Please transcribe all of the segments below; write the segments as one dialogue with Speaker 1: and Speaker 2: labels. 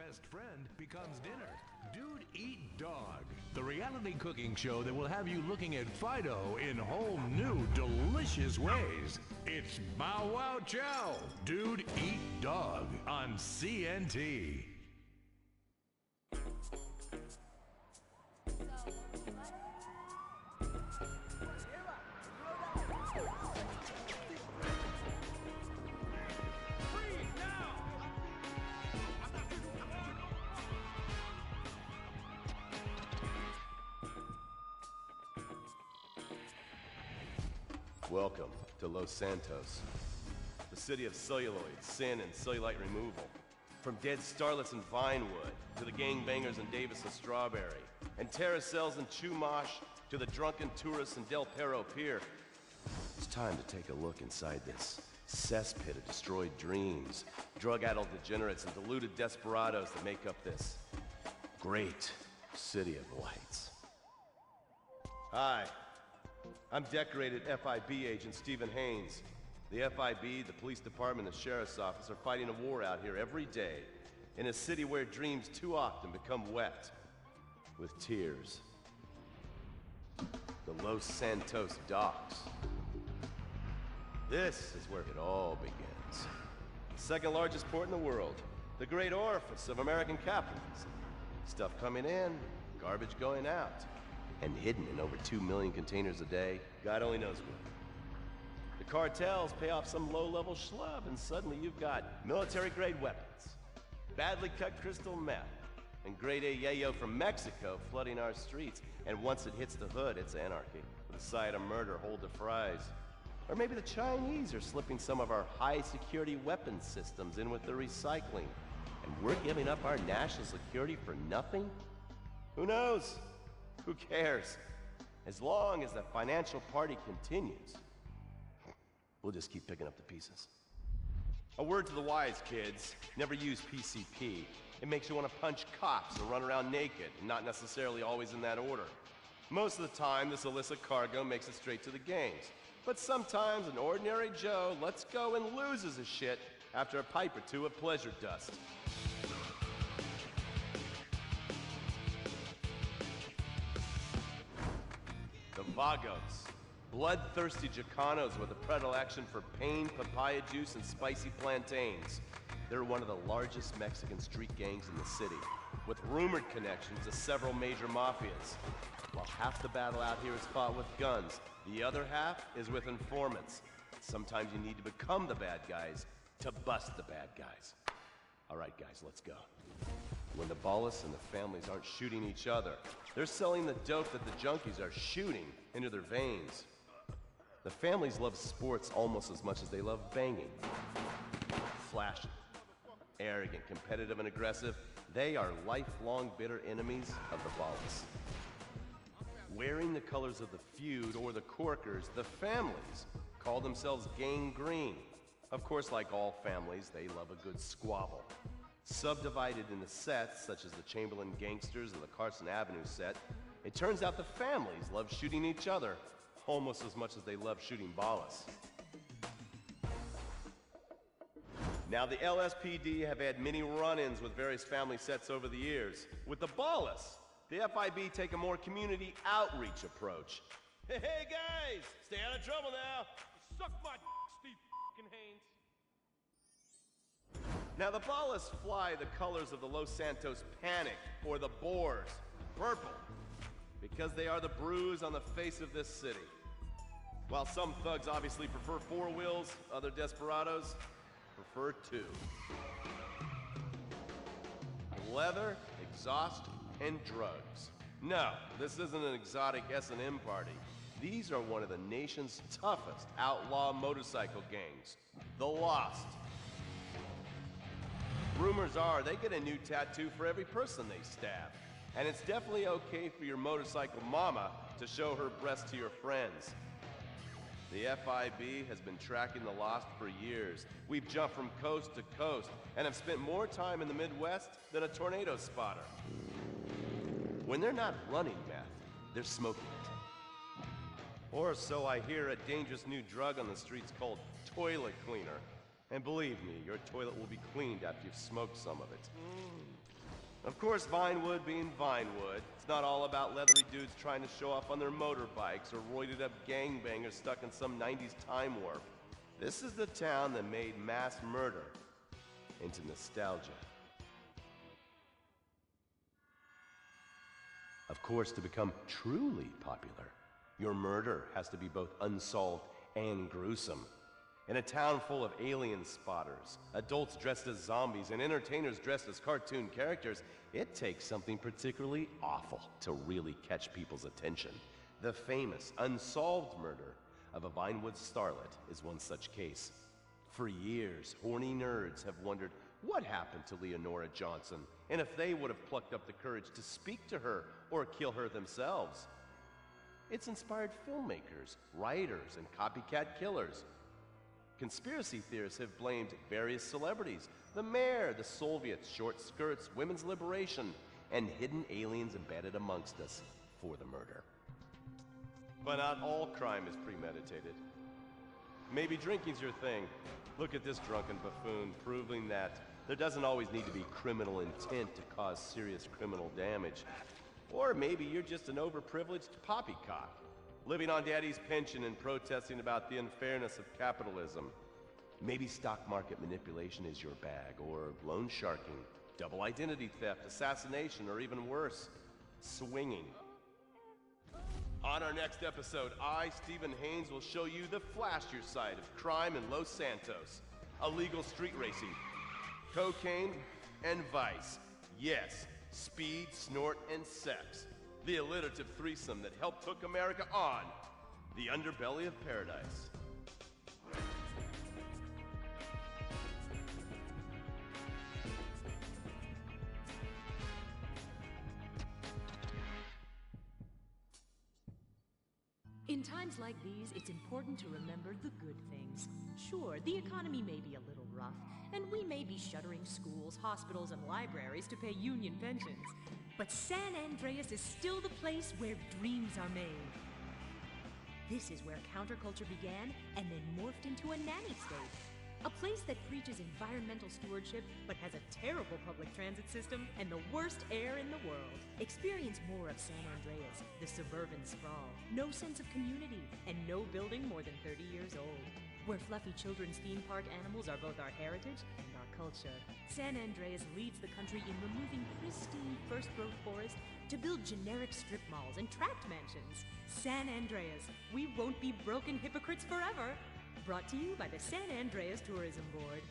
Speaker 1: best friend becomes dinner. Dude Eat Dog, the reality cooking show that will have you looking at Fido in whole new, delicious ways. It's Bow Wow Chow, Dude Eat Dog on CNT.
Speaker 2: Welcome to Los Santos, the city of celluloid, sin, and cellulite removal. From dead starlets in Vinewood, to the gangbangers in Davis and Strawberry, and terracels in Chumash, to the drunken tourists in Del Perro Pier. It's time to take a look inside this cesspit of destroyed dreams, drug-addled degenerates, and deluded desperados that make up this great city of lights. Hi. I'm decorated FIB agent Stephen Haynes. The FIB, the police department, and the sheriff's office are fighting a war out here every day in a city where dreams too often become wet with tears. The Los Santos docks. This is where it all begins. The second largest port in the world, the great orifice of American capitalism. Stuff coming in, garbage going out. And hidden in over 2 million containers a day, God only knows where. The cartels pay off some low-level schlub, and suddenly you've got military-grade weapons, badly cut crystal meth, and grade A yayo from Mexico flooding our streets. And once it hits the hood, it's anarchy, with a side of murder, hold the fries. Or maybe the Chinese are slipping some of our high-security weapons systems in with the recycling, and we're giving up our national security for nothing? Who knows? Who cares? As long as the financial party continues, we'll just keep picking up the pieces. A word to the wise, kids. Never use PCP. It makes you want to punch cops and run around naked, and not necessarily always in that order. Most of the time, this illicit cargo makes it straight to the gangs. But sometimes an ordinary Joe lets go and loses his shit after a pipe or two of pleasure dust. The Vagos, bloodthirsty Chicanos with a predilection for pain, papaya juice, and spicy plantains. They're one of the largest Mexican street gangs in the city, with rumored connections to several major mafias. While half the battle out here is fought with guns, the other half is with informants. Sometimes you need to become the bad guys to bust the bad guys. All right, guys, let's go. When the Ballas and the families aren't shooting each other, they're selling the dope that the junkies are shooting into their veins. The families love sports almost as much as they love banging. Flashy, arrogant, competitive, and aggressive, they are lifelong bitter enemies of the Ballas. Wearing the colors of the feud or the Corkers, the families call themselves Gang Green. Of course, like all families, they love a good squabble. Subdivided into sets, such as the Chamberlain Gangsters and the Carson Avenue set, it turns out the families love shooting each other almost as much as they love shooting Ballas. Now, the LSPD have had many run-ins with various family sets over the years. With the Ballas, the FIB take a more community outreach approach. Hey guys, stay out of trouble now. Suck my Steve Haynes. Now, the Ballas fly the colors of the Los Santos Panic, or the Boars, purple, because they are the bruise on the face of this city. While some thugs obviously prefer 4 wheels, other desperados prefer 2. Leather, exhaust, and drugs. No, this isn't an exotic S&M party. These are one of the nation's toughest outlaw motorcycle gangs, the Lost. Rumors are they get a new tattoo for every person they stab. And it's definitely okay for your motorcycle mama to show her breasts to your friends. The FIB has been tracking the Lost for years. We've jumped from coast to coast and have spent more time in the Midwest than a tornado spotter. When they're not running meth, they're smoking it. Or so I hear, a dangerous new drug on the streets called toilet cleaner. And believe me, your toilet will be cleaned after you've smoked some of it. Of course, Vinewood being Vinewood, it's not all about leathery dudes trying to show off on their motorbikes or roided up gangbangers stuck in some 90s time warp. This is the town that made mass murder into nostalgia. Of course, to become truly popular, your murder has to be both unsolved and gruesome. In a town full of alien spotters, adults dressed as zombies, and entertainers dressed as cartoon characters, it takes something particularly awful to really catch people's attention. The famous, unsolved murder of a Vinewood starlet is one such case. For years, horny nerds have wondered what happened to Leonora Johnson, and if they would have plucked up the courage to speak to her or kill her themselves. It's inspired filmmakers, writers, and copycat killers. Conspiracy theorists have blamed various celebrities, the mayor, the Soviets, short skirts, women's liberation, and hidden aliens embedded amongst us for the murder. But not all crime is premeditated. Maybe drinking's your thing. Look at this drunken buffoon, proving that there doesn't always need to be criminal intent to cause serious criminal damage. Or maybe you're just an overprivileged poppycock, living on daddy's pension and protesting about the unfairness of capitalism. Maybe stock market manipulation is your bag, or loan sharking, double identity theft, assassination, or even worse, swinging. On our next episode, I, Stephen Haynes, will show you the flashier side of crime in Los Santos. Illegal street racing, cocaine, and vice. Yes, speed, snort, and sex. The alliterative threesome that helped hook America on the underbelly of paradise.
Speaker 3: In times like these, it's important to remember the good things. Sure, the economy may be a little rough, and we may be shuttering schools, hospitals, and libraries to pay union pensions. But San Andreas is still the place where dreams are made. This is where counterculture began and then morphed into a nanny state. A place that preaches environmental stewardship but has a terrible public transit system and the worst air in the world. Experience more of San Andreas, the suburban sprawl. No sense of community and no building more than 30 years old. Where fluffy children's theme park animals are both our heritage and our culture. San Andreas leads the country in removing pristine first-growth forest to build generic strip malls and tract mansions. San Andreas, we won't be broken hypocrites forever. Brought to you by the San Andreas Tourism Board.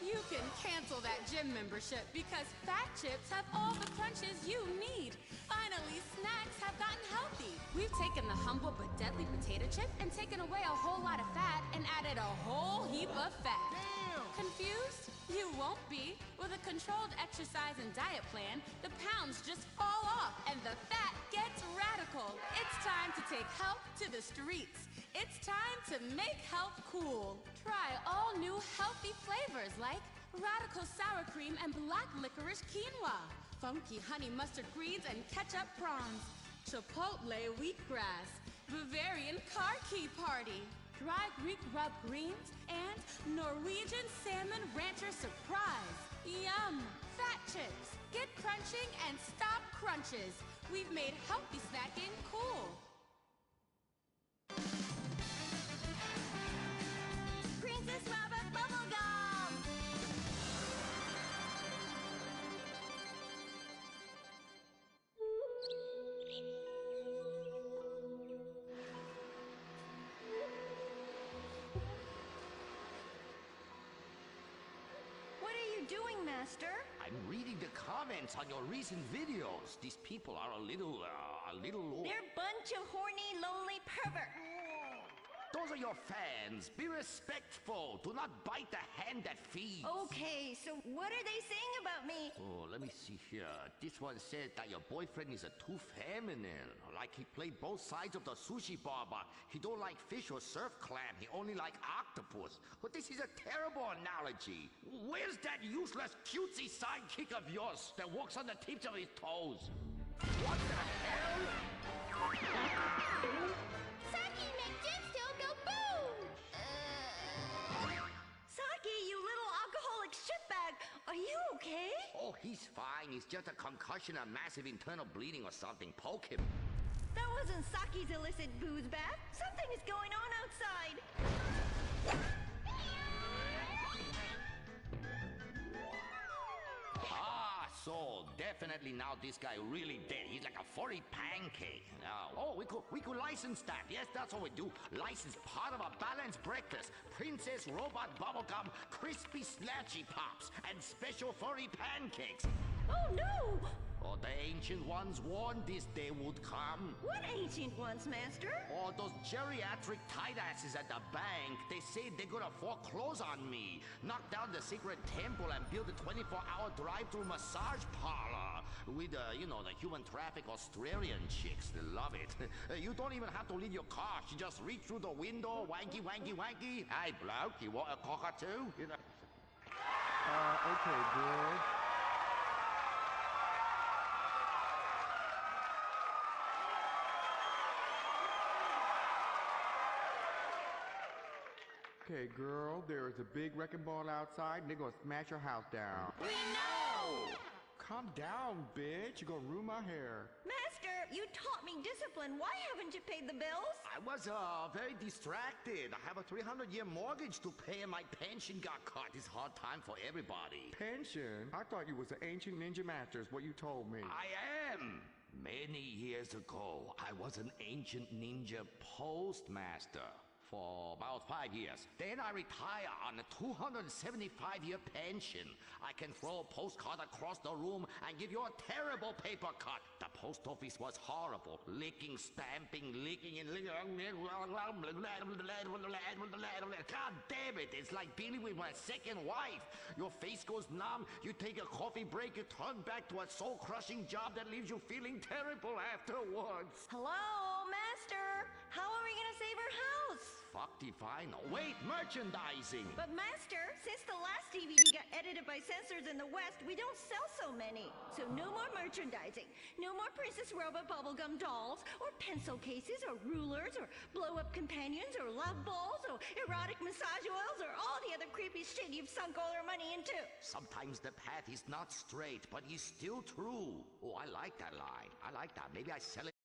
Speaker 4: You can cancel that gym membership because Fat Chips have all the crunches you need. Finally, snacks have gotten healthy. We've taken the humble but deadly potato chip and taken away a whole lot of fat and added a whole heap of fat.
Speaker 5: Damn!
Speaker 4: Confused? You won't be. With a controlled exercise and diet plan, the pounds just fall off and the fat gets radical. It's time to take health to the streets. It's time to make health cool. Try all new healthy flavors like radical sour cream and black licorice quinoa, funky honey mustard greens and ketchup prawns, chipotle wheatgrass, Bavarian car key party, dry Greek rub greens, and Norwegian salmon rancher surprise. Yum! Fat Chips. Get crunching and stop crunches. We've made healthy snacking cool. Princess Rabbit Bubblegum!
Speaker 6: What are you doing, Master?
Speaker 5: I'm reading the comments on your recent videos. These people are a little...
Speaker 6: They're a bunch of horny, lonely perverts.
Speaker 5: Those are your fans. Be respectful. Do not bite the hand that feeds.
Speaker 6: Okay, so what are they saying about me?
Speaker 5: Oh, let me see here. This one said that your boyfriend is too feminine. Like he played both sides of the sushi bar, but he don't like fish or surf clam. He only like octopus. But this is a terrible analogy. Where's that useless cutesy sidekick of yours that walks on the tips of his toes? What the hell?
Speaker 6: Saki, make Jet still go boom! Saki, you little alcoholic shitbag! I you okay?
Speaker 5: Oh, he's fine. It's just a concussion and massive internal bleeding or something. Poke him.
Speaker 6: That wasn't Saki's illicit booze bath. Something is going on outside.
Speaker 5: So definitely now this guy really dead. He's like a furry pancake. We could license that. Yes, that's what we do. License part of a balanced breakfast. Princess Robot Bubblegum, Crispy Slashy Pops, and special furry pancakes.
Speaker 6: Oh no!
Speaker 5: Oh, the ancient ones warned this day would come.
Speaker 6: What ancient ones, Master?
Speaker 5: Oh, those geriatric tight asses at the bank. They say they're gonna foreclose on me. Knock down the secret temple and build a 24-hour drive-through massage parlor. With, the human traffic Australian chicks. They love it. You don't even have to leave your car. You just reach through the window, wanky, wanky, wanky. Hey, bloke, you want a cockatoo?
Speaker 7: Okay, good. Okay, girl, there is a big wrecking ball outside, and they're gonna smash your house down.
Speaker 6: We know!
Speaker 7: Calm down, bitch. You're gonna ruin my hair.
Speaker 6: Master, you taught me discipline. Why haven't you paid the bills?
Speaker 5: I was, very distracted. I have a 300-year mortgage to pay, and my pension got cut. It's hard time for everybody.
Speaker 7: Pension? I thought you was an ancient ninja master, is what you told me.
Speaker 5: I am! Many years ago, I was an ancient ninja postmaster. For about 5 years. Then I retire on a 275-year pension. I can throw a postcard across the room and give you a terrible paper cut. The post office was horrible. Licking, stamping, licking, and licking. God damn it, it's like dealing with my second wife. Your face goes numb, you take a coffee break, you turn back to a soul-crushing job that leaves you feeling terrible afterwards.
Speaker 6: Hello, Master? How are we gonna save our house?
Speaker 5: Fuck define. Wait, merchandising!
Speaker 6: But Master, since the last DVD got edited by censors in the West, we don't sell so many. So no more merchandising. No more Princess Robot bubblegum dolls, or pencil cases, or rulers, or blow-up companions, or love balls, or erotic massage oils, or all the other creepy shit you've sunk all our money into.
Speaker 5: Sometimes the path is not straight, but is still true. Oh, I like that line. I like that. Maybe I sell it.